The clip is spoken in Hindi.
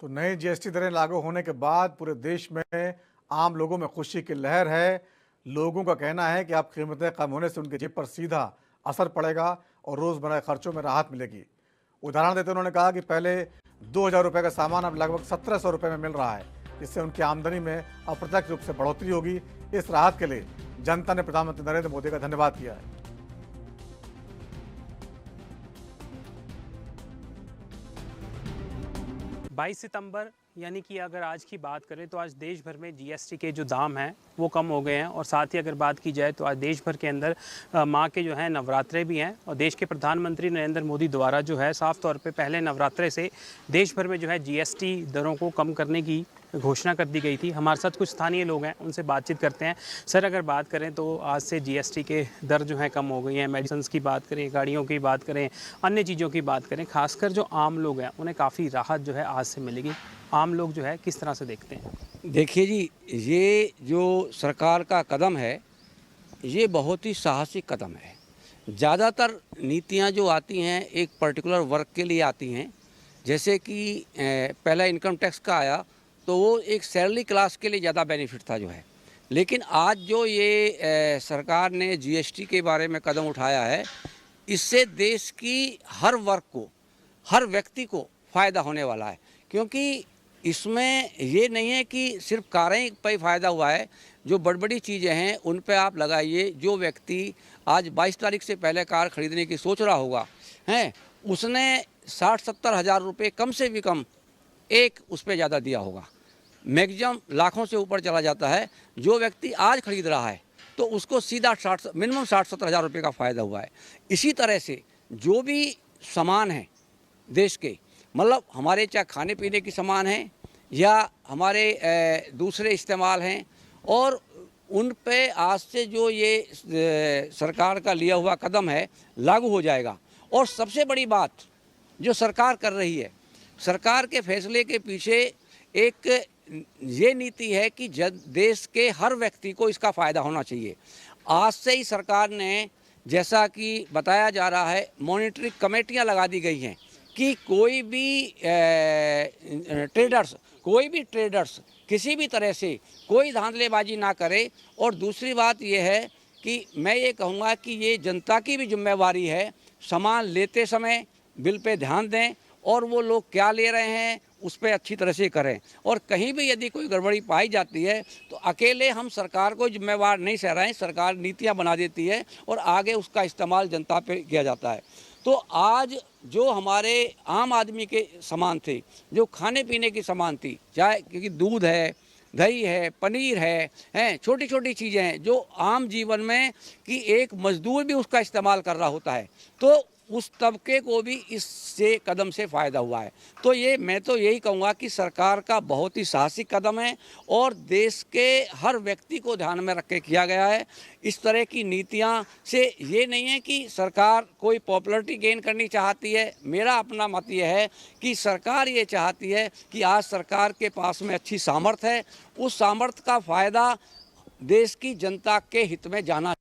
तो नई जीएसटी दरें लागू होने के बाद पूरे देश में आम लोगों में खुशी की लहर है। लोगों का कहना है कि अब कीमतें कम होने से उनकी जेब पर सीधा असर पड़ेगा और रोज़मर्रा के खर्चों में राहत मिलेगी। उदाहरण देते उन्होंने कहा कि पहले 2,000 रुपये का सामान अब लगभग 1,700 रुपये में मिल रहा है, जिससे उनकी आमदनी में अप्रत्यक्ष रूप से बढ़ोतरी होगी। इस राहत के लिए जनता ने प्रधानमंत्री नरेंद्र मोदी का धन्यवाद किया है। 22 सितंबर यानी कि अगर आज की बात करें तो आज देश भर में जीएसटी के जो दाम हैं वो कम हो गए हैं। और साथ ही अगर बात की जाए तो आज देश भर के अंदर माँ के जो है नवरात्रे भी हैं। और देश के प्रधानमंत्री नरेंद्र मोदी द्वारा जो है साफ तौर पे पहले नवरात्रे से देश भर में जो है जीएसटी दरों को कम करने की घोषणा कर दी गई थी। हमारे साथ कुछ स्थानीय लोग हैं, उनसे बातचीत करते हैं। सर, अगर बात करें तो आज से जीएसटी के दर जो है कम हो गई हैं। मेडिसिन्स की बात करें, गाड़ियों की बात करें, अन्य चीज़ों की बात करें, खासकर जो आम लोग हैं उन्हें काफ़ी राहत जो है आज से मिलेगी। आम लोग जो है किस तरह से देखते हैं? देखिए जी, ये जो सरकार का कदम है ये बहुत ही साहसिक कदम है। ज़्यादातर नीतियां जो आती हैं एक पर्टिकुलर वर्ग के लिए आती हैं। जैसे कि पहला इनकम टैक्स का आया तो वो एक सैलरी क्लास के लिए ज़्यादा बेनिफिट था जो है। लेकिन आज जो ये सरकार ने जीएसटी के बारे में कदम उठाया है, इससे देश की हर वर्ग को, हर व्यक्ति को फ़ायदा होने वाला है। क्योंकि इसमें ये नहीं है कि सिर्फ कारें पे फ़ायदा हुआ है, जो बड़ी बड़ी चीज़ें हैं उन पे आप लगाइए। जो व्यक्ति आज 22 तारीख से पहले कार ख़रीदने की सोच रहा होगा हैं, उसने 60-70 हज़ार रुपये कम से भी कम एक उस पर ज़्यादा दिया होगा। मैक्सिमम लाखों से ऊपर चला जाता है। जो व्यक्ति आज ख़रीद रहा है तो उसको सीधा मिनिमम 60-70 हज़ार रुपये का फ़ायदा हुआ है। इसी तरह से जो भी सामान है देश के, मतलब हमारे चाहे खाने पीने की सामान हैं या हमारे दूसरे इस्तेमाल हैं, और उन पे आज से जो ये सरकार का लिया हुआ कदम है लागू हो जाएगा। और सबसे बड़ी बात जो सरकार कर रही है, सरकार के फैसले के पीछे एक ये नीति है कि देश के हर व्यक्ति को इसका फ़ायदा होना चाहिए। आज से ही सरकार ने, जैसा कि बताया जा रहा है, मॉनिटरिंग कमेटियां लगा दी गई हैं कि कोई भी ट्रेडर्स किसी भी तरह से कोई धांधलेबाजी ना करे। और दूसरी बात यह है कि मैं ये कहूँगा कि ये जनता की भी जिम्मेवारी है, सामान लेते समय बिल पे ध्यान दें और वो लोग क्या ले रहे हैं उस पर अच्छी तरह से करें। और कहीं भी यदि कोई गड़बड़ी पाई जाती है तो अकेले हम सरकार को जिम्मेवार नहीं ठहराएं। सरकार नीतियाँ बना देती है और आगे उसका इस्तेमाल जनता पे किया जाता है। तो आज जो हमारे आम आदमी के सामान थे, जो खाने पीने की सामान थी, चाहे क्योंकि दूध है, दही है, पनीर है, छोटी छोटी चीज़ें हैं जो आम जीवन में कि एक मजदूर भी उसका इस्तेमाल कर रहा होता है, तो उस तबके को भी इससे कदम से फ़ायदा हुआ है। तो ये मैं तो यही कहूँगा कि सरकार का बहुत ही साहसिक कदम है और देश के हर व्यक्ति को ध्यान में रख के किया गया है। इस तरह की नीतियाँ से ये नहीं है कि सरकार कोई पॉपुलैरिटी गेन करनी चाहती है। मेरा अपना मत ये है कि सरकार ये चाहती है कि आज सरकार के पास में अच्छी सामर्थ्य है, उस सामर्थ्य का फ़ायदा देश की जनता के हित में जाना